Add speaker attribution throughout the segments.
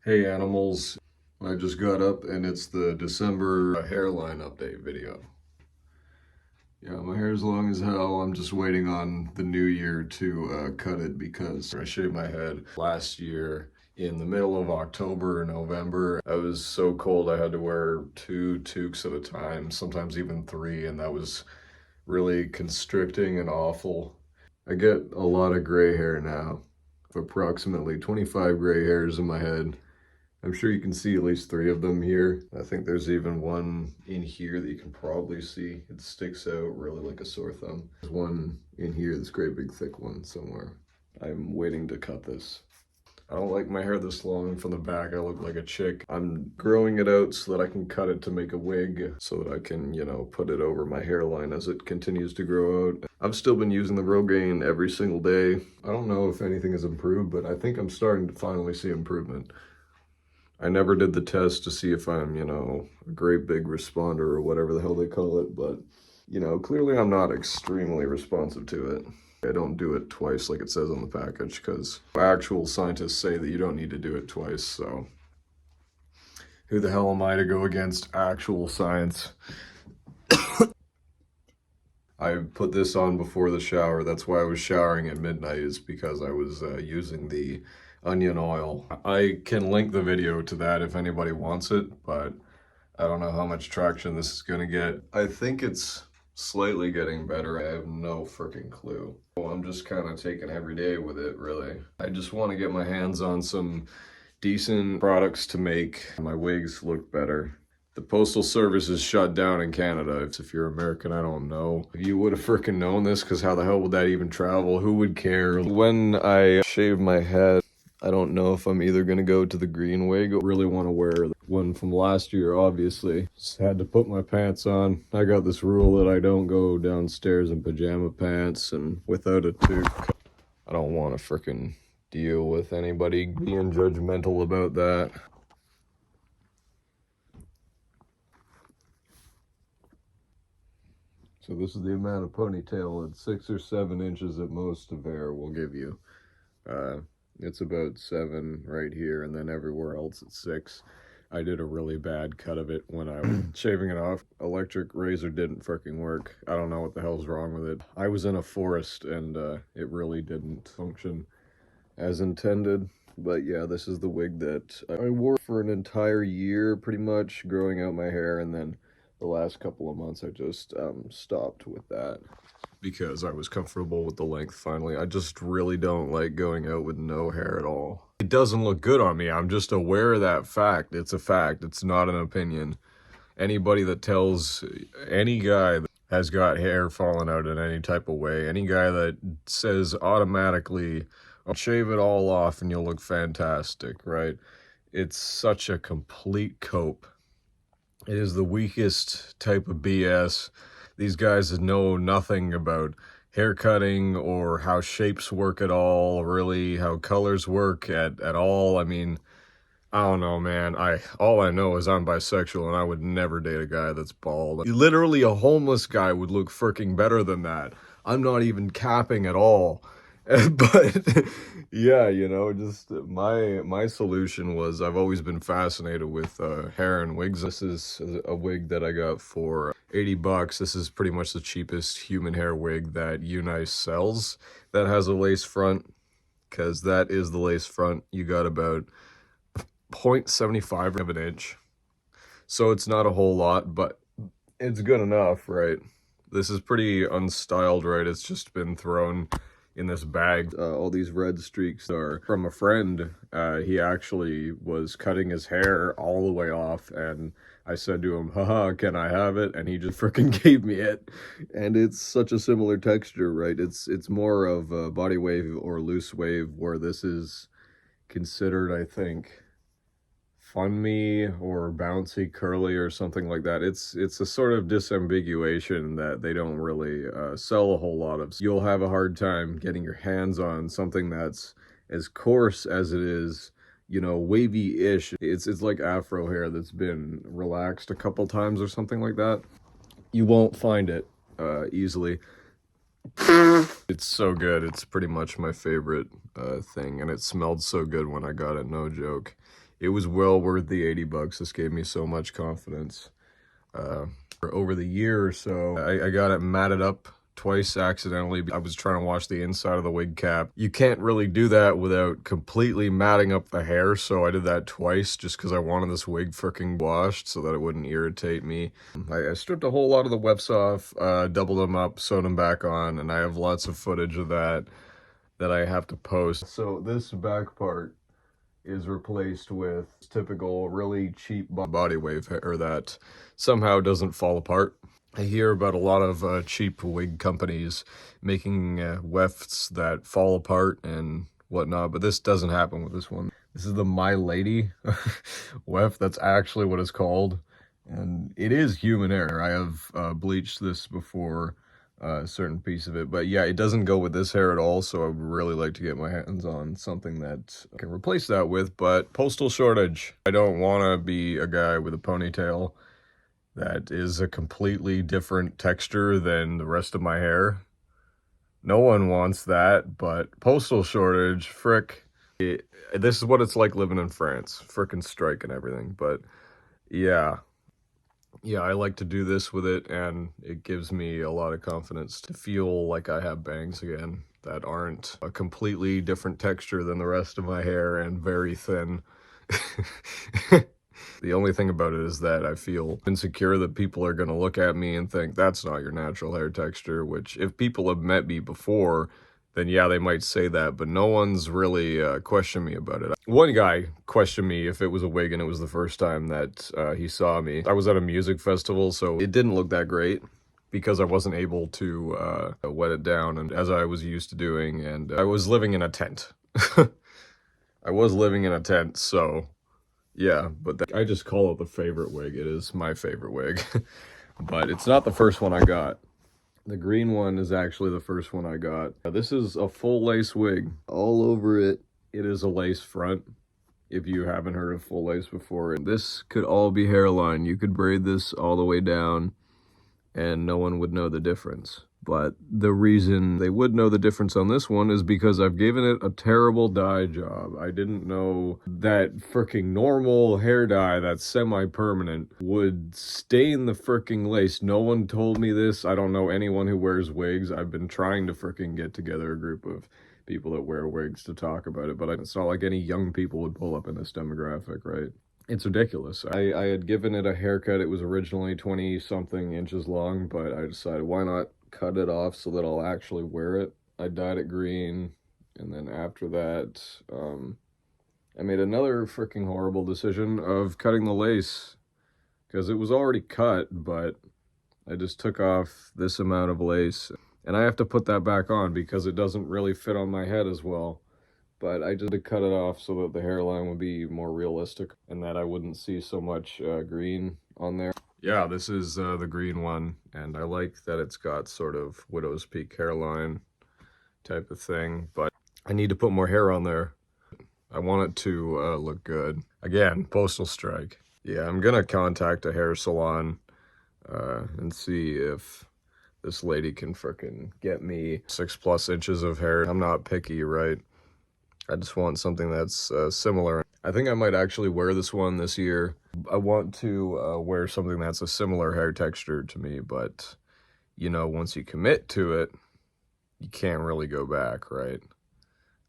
Speaker 1: Hey animals, I just got up and it's the December hairline update video. Yeah, my hair's long as hell. I'm just waiting on the new year to cut it because I shaved my head last year in the middle of October or November. I was so cold I had to wear 2 toques at a time, sometimes even 3, and that was really constricting and awful. I get a lot of gray hair now, approximately 25 gray hairs in my head. I'm sure you can see at least 3 of them here. I think there's even one in here that you can probably see. It sticks out really like a sore thumb. There's one in here, this great big thick one somewhere. I'm waiting to cut this. I don't like my hair this long from the back. I look like a chick. I'm growing it out so that I can cut it to make a wig so that I can, you know, put it over my hairline as it continues to grow out. I've still been using the Rogaine every single day. I don't know if anything has improved, but I think I'm starting to finally see improvement. I never did the test to see if I'm, you know, a great big responder or whatever the hell they call it, but, you know, clearly I'm not extremely responsive to it. I don't do it twice like it says on the package because actual scientists say that you don't need to do it twice, so who the hell am I to go against actual science? I put this on before the shower. That's why I was showering at midnight, is because I was using the onion oil. I can link the video to that if anybody wants it, but I don't know how much traction this is gonna get. I think it's slightly getting better. I have no freaking clue. Well, I'm just kind of taking every day with it, really. I just want to get my hands on some decent products to make my wigs look better. The Postal Service is shut down in Canada. If you're American, I don't know. You would have freaking known this, because how the hell would that even travel? Who would care? When I shave my head, I don't know if I'm either going to go to the green wig or really want to wear the one from last year, obviously. Just had to put my pants on. I got this rule that I don't go downstairs in pajama pants and without a toque. I don't want to freaking deal with anybody being judgmental about that. So this is the amount of ponytail that 6 or 7 inches at most of hair will give you. It's about 7 right here, and then everywhere else it's 6. I did a really bad cut of it when I was shaving it off. Electric razor didn't freaking work. I don't know what the hell's wrong with it. I was in a forest and it really didn't function as intended. But yeah, this is the wig that I wore for an entire year pretty much, growing out my hair, and then the last couple of months I just stopped with that because I was comfortable with the length finally. I just really don't like going out with no hair at all. It doesn't look good on me. I'm just aware of that fact. It's a fact. It's not an opinion. Anybody that tells any guy that has got hair falling out in any type of way, any guy that says automatically, I'll shave it all off and you'll look fantastic, right? It's such a complete cope. It is the weakest type of BS. These guys know nothing about hair cutting or how shapes work at all, really, how colors work at all. I mean, I don't know, man. All I know is I'm bisexual and I would never date a guy that's bald. Literally a homeless guy would look freaking better than that. I'm not even capping at all. But yeah, you know, just my solution was, I've always been fascinated with hair and wigs. This is a wig that I got for 80 bucks. This is pretty much the cheapest human hair wig that Unice sells that has a lace front, because that is the lace front. You got about 0.75 of an inch. So it's not a whole lot, but it's good enough, right? This is pretty unstyled, right? It's just been thrown in this bag. All these red streaks are from a friend. He actually was cutting his hair all the way off, and I said to him, haha, can I have it? And he just freaking gave me it. And it's such a similar texture, right? It's more of a body wave or loose wave, where this is considered, I think, fun me or bouncy curly or something like that. It's a sort of disambiguation that they don't really sell a whole lot of. You'll have a hard time getting your hands on something that's as coarse as it is, you know, wavy-ish. It's like afro hair that's been relaxed a couple times or something like that. You won't find it easily. It's so good. It's pretty much my favorite thing, and it smelled so good when I got it, no joke. It was well worth the 80 bucks. This gave me so much confidence. For over the year or so, I got it matted up twice accidentally. I was trying to wash the inside of the wig cap. You can't really do that without completely matting up the hair, so I did that twice just because I wanted this wig freaking washed so that it wouldn't irritate me. I stripped a whole lot of the wefts off, doubled them up, sewed them back on, and I have lots of footage of that I have to post. So this back part is replaced with typical really cheap body wave hair that somehow doesn't fall apart. I hear about a lot of cheap wig companies making wefts that fall apart and whatnot, but this doesn't happen with this one. This is the My Lady weft. That's actually what it's called, and it is human hair. I have bleached this before, a certain piece of it, but yeah, it doesn't go with this hair at all, so I would really like to get my hands on something that I can replace that with. But postal shortage. I don't want to be a guy with a ponytail that is a completely different texture than the rest of my hair. No one wants that, but postal shortage, frick. This is what it's like living in France. Frickin' strike and everything, but yeah. Yeah, I like to do this with it, and it gives me a lot of confidence to feel like I have bangs again that aren't a completely different texture than the rest of my hair and very thin. The only thing about it is that I feel insecure that people are going to look at me and think that's not your natural hair texture, which if people have met me before, then yeah, they might say that, but no one's really questioned me about it. One guy questioned me if it was a wig, and it was the first time that he saw me. I was at a music festival, so it didn't look that great because I wasn't able to wet it down, and as I was used to doing, and I was living in a tent. I was living in a tent, so yeah, but I just call it the favorite wig. It is my favorite wig, but it's not the first one I got. The green one is actually the first one I got. This is a full lace wig. All over it, it is a lace front, if you haven't heard of full lace before. And this could all be hairline. You could braid this all the way down and no one would know the difference. But the reason they would know the difference on this one is because I've given it a terrible dye job. I didn't know that freaking normal hair dye that's semi-permanent would stain the freaking lace. No one told me this. I don't know anyone who wears wigs. I've been trying to freaking get together a group of people that wear wigs to talk about it, but it's not like any young people would pull up in this demographic, right? It's ridiculous. I had given it a haircut. It was originally 20-something inches long, but I decided why not cut it off so that I'll actually wear it. I dyed it green, and then after that, I made another freaking horrible decision of cutting the lace, because it was already cut, but I just took off this amount of lace, and I have to put that back on because it doesn't really fit on my head as well. But I just cut it off so that the hairline would be more realistic and that I wouldn't see so much green on there. Yeah, this is the green one, and I like that it's got sort of widow's peak hairline type of thing, but I need to put more hair on there. I want it to look good. Again, postal strike. Yeah, I'm gonna contact a hair salon and see if this lady can frickin' get me 6+ inches of hair. I'm not picky, right? I just want something that's similar. I think I might actually wear this one this year. I want to wear something that's a similar hair texture to me, but, you know, once you commit to it, you can't really go back, right?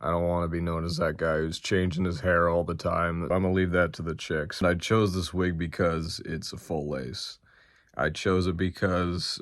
Speaker 1: I don't want to be known as that guy who's changing his hair all the time. I'm gonna leave that to the chicks. I chose this wig because it's a full lace. I chose it because,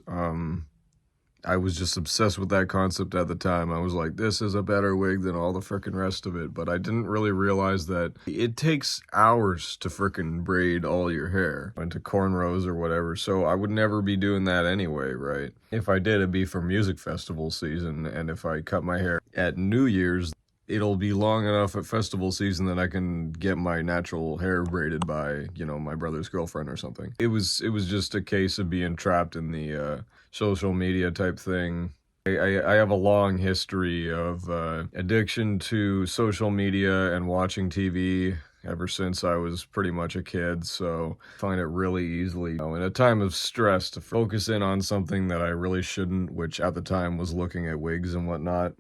Speaker 1: I was just obsessed with that concept at the time. I was like, this is a better wig than all the frickin' rest of it. But I didn't really realize that it takes hours to frickin' braid all your hair into cornrows or whatever. So I would never be doing that anyway, right? If I did, it'd be for music festival season. And if I cut my hair at New Year's, it'll be long enough at festival season that I can get my natural hair braided by, you know, my brother's girlfriend or something. It was just a case of being trapped in the social media type thing. I have a long history of addiction to social media and watching TV ever since I was pretty much a kid, so I find it really easily, in a time of stress, to focus in on something that I really shouldn't, which at the time was looking at wigs and whatnot,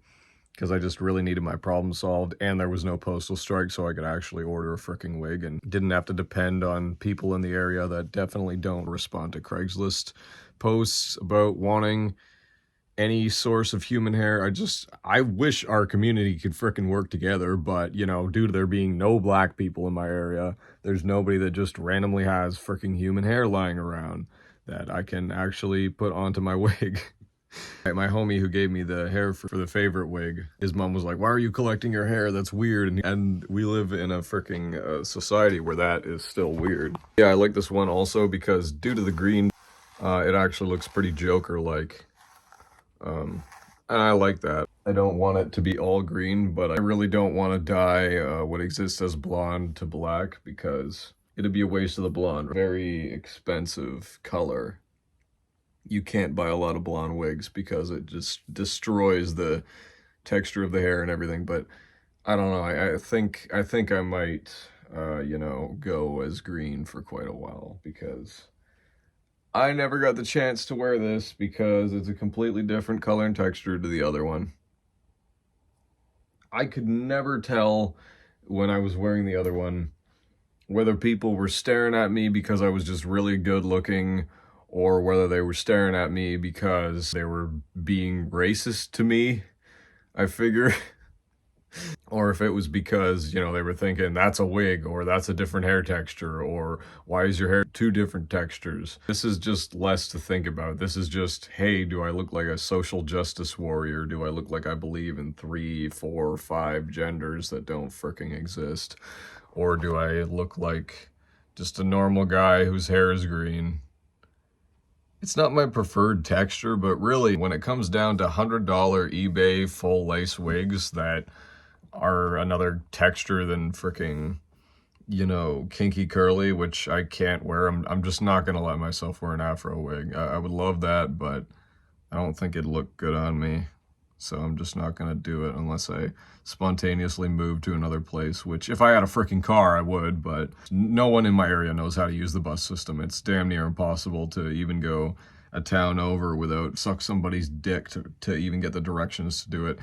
Speaker 1: because I just really needed my problem solved, and there was no postal strike, so I could actually order a freaking wig and didn't have to depend on people in the area that definitely don't respond to Craigslist posts about wanting any source of human hair. I wish our community could frickin' work together, but, you know, due to there being no black people in my area, there's nobody that just randomly has frickin' human hair lying around that I can actually put onto my wig. My homie who gave me the hair for the favorite wig, his mom was like, why are you collecting your hair? That's weird. And we live in a freaking society where that is still weird. Yeah, I like this one also because due to the green, it actually looks pretty Joker-like. And I like that. I don't want it to be all green, but I really don't want to dye what exists as blonde to black because it'd be a waste of the blonde. Very expensive color. You can't buy a lot of blonde wigs because it just destroys the texture of the hair and everything, but I don't know. I think I might, you know, go as green for quite a while because I never got the chance to wear this because it's a completely different color and texture to the other one. I could never tell when I was wearing the other one whether people were staring at me because I was just really good looking or whether they were staring at me because they were being racist to me, I figure. Or if it was because, you know, they were thinking that's a wig or that's a different hair texture or why is your hair two different textures? This is just less to think about. This is just, hey, do I look like a social justice warrior? Do I look like I believe in 3, 4, 5 genders that don't fricking exist? Or do I look like just a normal guy whose hair is green? It's not my preferred texture, but really when it comes down to $100 eBay full lace wigs that are another texture than freaking, you know, kinky curly, which I can't wear. I'm just not gonna let myself wear an afro wig. I would love that, but I don't think it'd look good on me. So I'm just not gonna do it unless I spontaneously move to another place, which if I had a freaking car, I would, but no one in my area knows how to use the bus system. It's damn near impossible to even go a town over without suck somebody's dick to even get the directions to do it.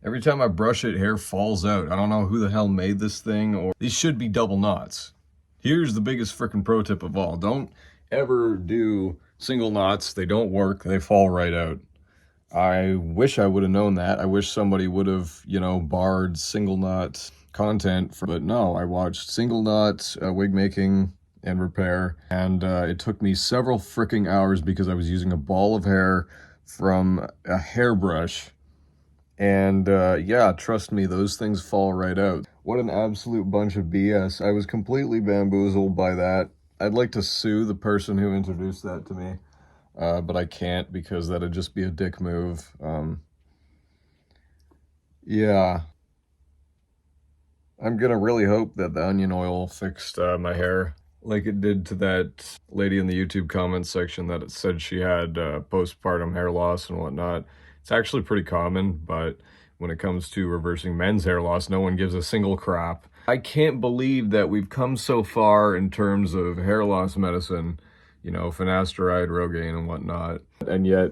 Speaker 1: Every time I brush it, hair falls out. I don't know who the hell made this thing, or these should be double knots. Here's the biggest frickin' pro tip of all. Don't ever do single knots. They don't work. They fall right out. I wish I would have known that. I wish somebody would have, you know, barred single knot content, but no, I watched single knot wig making and repair, and it took me several fricking hours because I was using a ball of hair from a hairbrush. And yeah, trust me, those things fall right out. What an absolute bunch of BS. I was completely bamboozled by that. I'd like to sue the person who introduced that to me, but I can't because that'd just be a dick move. Yeah. I'm gonna really hope that the onion oil fixed my hair like it did to that lady in the YouTube comments section that said she had postpartum hair loss and whatnot. It's actually pretty common, but when it comes to reversing men's hair loss, no one gives a single crap. I can't believe that we've come so far in terms of hair loss medicine, you know, finasteride, Rogaine, and whatnot, and yet